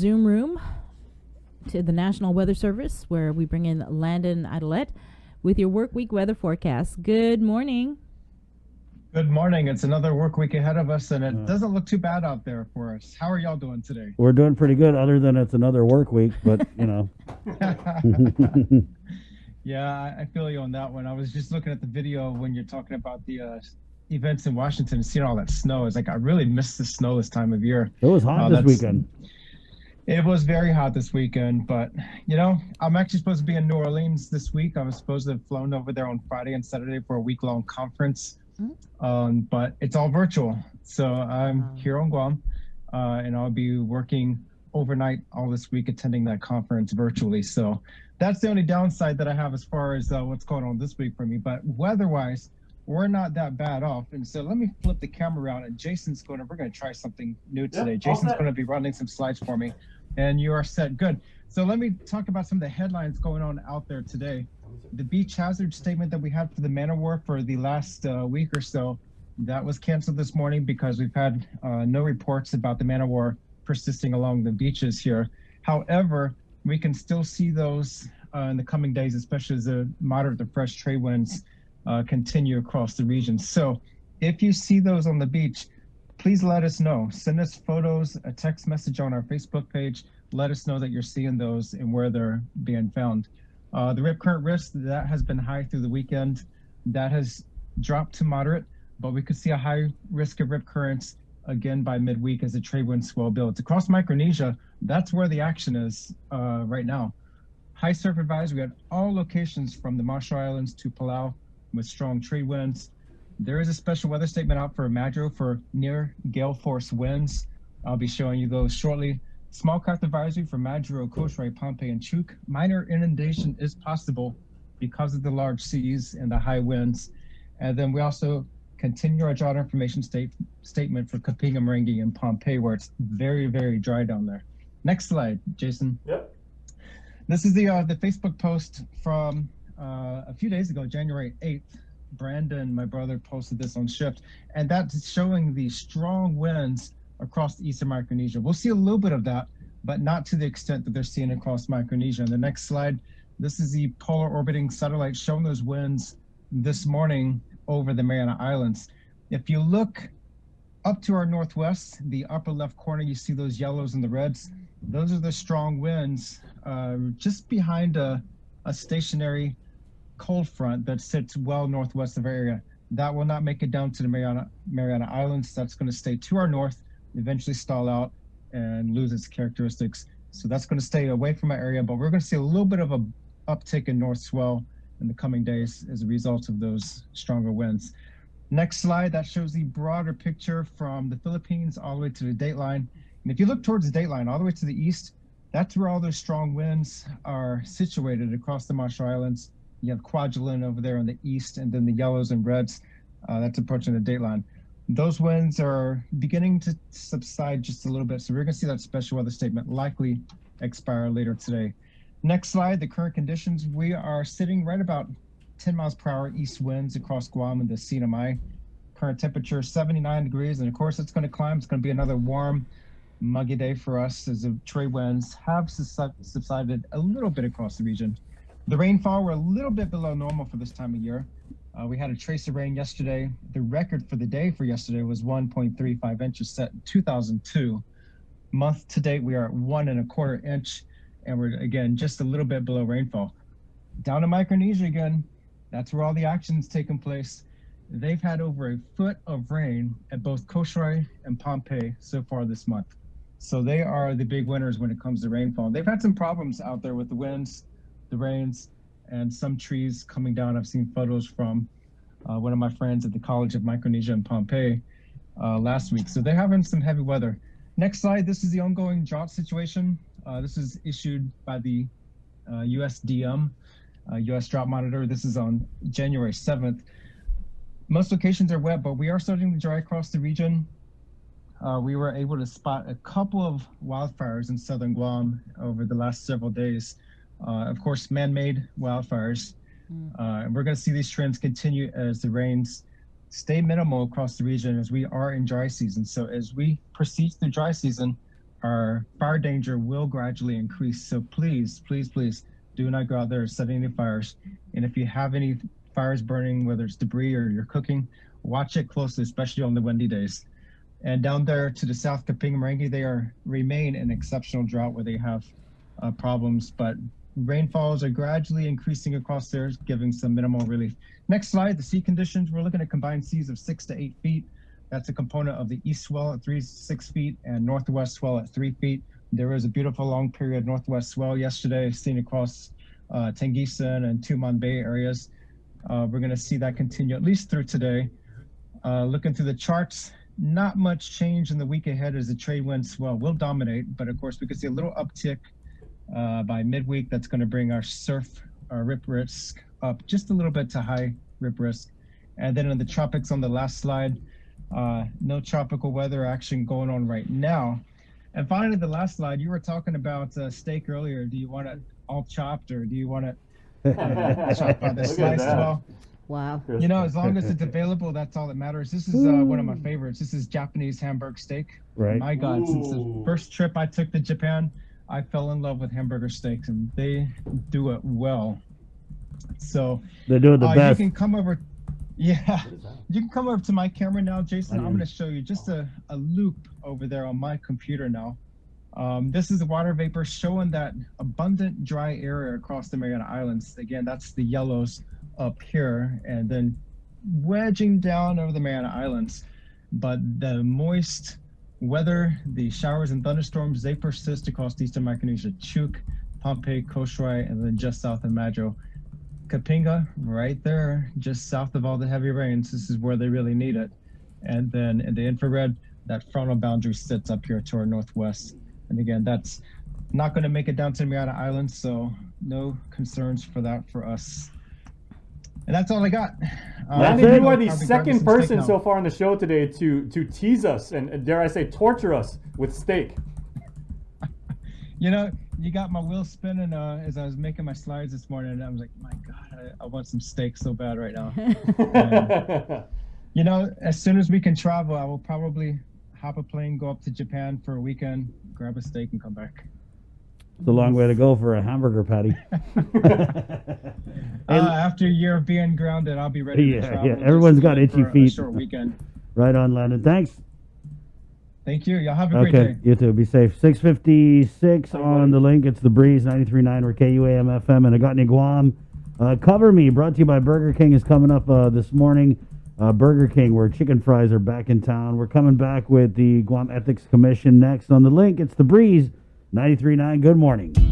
Zoom room to the National Weather Service, where we bring in Landon Aydlett with your work week weather forecast. Good morning. Good morning. It's another work week ahead of us, and it doesn't look too bad out there for us. How are y'all doing today? We're doing pretty good, other than it's another work week, but, you know. Yeah, I feel you on that one. I was just looking at the video when you're talking about the events in Washington and seeing all that snow. It's like, I really missed the snow this time of year. It was hot this weekend. It was very hot this weekend, but, you know, I'm actually supposed to be in New Orleans this week. I was supposed to have flown over there on Friday and Saturday for a week-long conference, but it's all virtual. So I'm here on Guam, and I'll be working overnight all this week attending that conference virtually. So that's the only downside that I have as far as what's going on this week for me. But weather-wise, we're not that bad off. And so let me flip the camera around, and we're going to try something new today. Jason's going to be running some slides for me, and you are set. Good. So let me talk about some of the headlines going on out there today. The beach hazard statement that we had for the man of war for the last week or so, that was canceled this morning because we've had no reports about the man of war persisting along the beaches here. However, we can still see those in the coming days, especially as the moderate to fresh trade winds continue across the region. So if you see those on the beach, please let us know. Send us photos, a text message on our Facebook page. Let us know that you're seeing those and where they're being found. The rip current risk, that has been high through the weekend. That has dropped to moderate, but we could see a high risk of rip currents again by midweek as the trade wind swell builds. Across Micronesia, that's where the action is right now. High surf advisory at all locations from the Marshall Islands to Palau with strong trade winds. There is a special weather statement out for Madro for near gale force winds. I'll be showing you those shortly. Small craft advisory for Madro, Koshrai, Pohnpei, and Chuuk. Minor inundation is possible because of the large seas and the high winds. And then we also continue our drought information statement for Kapinga, Maringi, and Pohnpei, where it's very, very dry down there. Next slide, Jason. Yep. This is the Facebook post from a few days ago, January 8th. Brandon, my brother, posted this on Shift, and that's showing the strong winds across eastern Micronesia. We'll see a little bit of that, but not to the extent that they're seeing across Micronesia. On the next slide, this is the polar orbiting satellite showing those winds this morning over the Mariana Islands. If you look up to our northwest, the upper left corner, you see those yellows and the reds. Those are the strong winds just behind a stationary cold front that sits well northwest of our area. That will not make it down to the Mariana Islands. That's going to stay to our north, eventually stall out and lose its characteristics. So that's going to stay away from our area, but we're going to see a little bit of a uptick in north swell in the coming days as a result of those stronger winds. Next slide, that shows the broader picture from the Philippines all the way to the dateline. And if you look towards the dateline all the way to the east, that's where all those strong winds are situated across the Marshall Islands. You have Kwajalein over there on the east, and then the yellows and reds, that's approaching the dateline. Those winds are beginning to subside just a little bit, so we're going to see that special weather statement likely expire later today. Next slide, the current conditions. We are sitting right about 10 miles per hour east winds across Guam and the CNMI. Current temperature 79 degrees, and of course it's going to climb. It's going to be another warm, muggy day for us as the trade winds have subsided a little bit across the region. The rainfall, we're a little bit below normal for this time of year. We had a trace of rain yesterday. The record for the day for yesterday was 1.35 inches set in 2002. Month to date, we are at 1.25 inch, and we're again just a little bit below rainfall. Down in Micronesia again, that's where all the action's taking place. They've had over a foot of rain at both Koshrai and Pohnpei so far this month. So they are the big winners when it comes to rainfall. They've had some problems out there with the winds, the rains, and some trees coming down. I've seen photos from one of my friends at the College of Micronesia in Pohnpei last week. So they're having some heavy weather. Next slide, this is the ongoing drought situation. This is issued by the USDM, US Drought Monitor. This is on January 7th. Most locations are wet, but we are starting to dry across the region. We were able to spot a couple of wildfires in southern Guam over the last several days. Of course, man-made wildfires. And we're going to see these trends continue as the rains stay minimal across the region as we are in dry season. So as we proceed through dry season, our fire danger will gradually increase. So please, please, please do not go out there setting any fires. And if you have any fires burning, whether it's debris or you're cooking, watch it closely, especially on the windy days. And down there to the south, Kaping, Marangi, they remain in exceptional drought where they have problems, but rainfalls are gradually increasing across there, giving some minimal relief. Next slide, the sea conditions. We're looking at combined seas of 6 to 8 feet. That's a component of the east swell at 6 feet and northwest swell at 3 feet. There was a beautiful long period northwest swell yesterday seen across Tengisan and Tumon Bay areas. We're going to see that continue at least through today. Looking through the charts, not much change in the week ahead as the trade wind swell will dominate, but of course we could see a little uptick by midweek. That's going to bring our rip risk up just a little bit to high rip risk. And then in the tropics on the last slide, no tropical weather action going on right now. And finally, the last slide, you were talking about steak earlier. Do you want it all chopped or do you want it chopped by the slice? Well, Wow. you know, as long as it's available, that's all that matters. This is one of my favorites. This is Japanese Hamburg steak. Right. My God, since the first trip I took to Japan, I fell in love with hamburger steaks, and they do it well. So They do it the best. You can come over. Yeah, you can come over to my camera now, Jason. I'm going to show you just a loop over there on my computer now. This is the water vapor showing that abundant dry area across the Mariana Islands. Again, that's the yellows up here, and then wedging down over the Mariana Islands. But the moist weather, the showers and thunderstorms, they persist across eastern Micronesia, Chuuk, Pohnpei, Koshwai, and then just south of Madro. Kapinga, right there, just south of all the heavy rains. This is where they really need it. And then in the infrared, that frontal boundary sits up here to our northwest. And again, that's not going to make it down to the Mariana Islands, so no concerns for that for us. And that's all I got. Landon, you are the second person so far on the show today to tease us and dare I say torture us with steak. You know, you got my wheels spinning as I was making my slides this morning, and I was like, my God, I want some steak so bad right now. And, you know, as soon as we can travel, I will probably hop a plane, go up to Japan for a weekend, grab a steak, and come back. It's a long way to go for a hamburger patty. After a year of being grounded, I'll be ready to travel. Yeah, everyone's got itchy feet. A short weekend. Right on, Landon. Thanks. Thank you. Y'all have a great day. You too. Be safe. 6:56 on the link. It's the Breeze 93.9 or KUAM FM and Agotni, Guam. Cover Me, brought to you by Burger King, is coming up this morning. Burger King, where chicken fries are back in town. We're coming back with the Guam Ethics Commission next on the link. It's the Breeze 93.9. Good morning.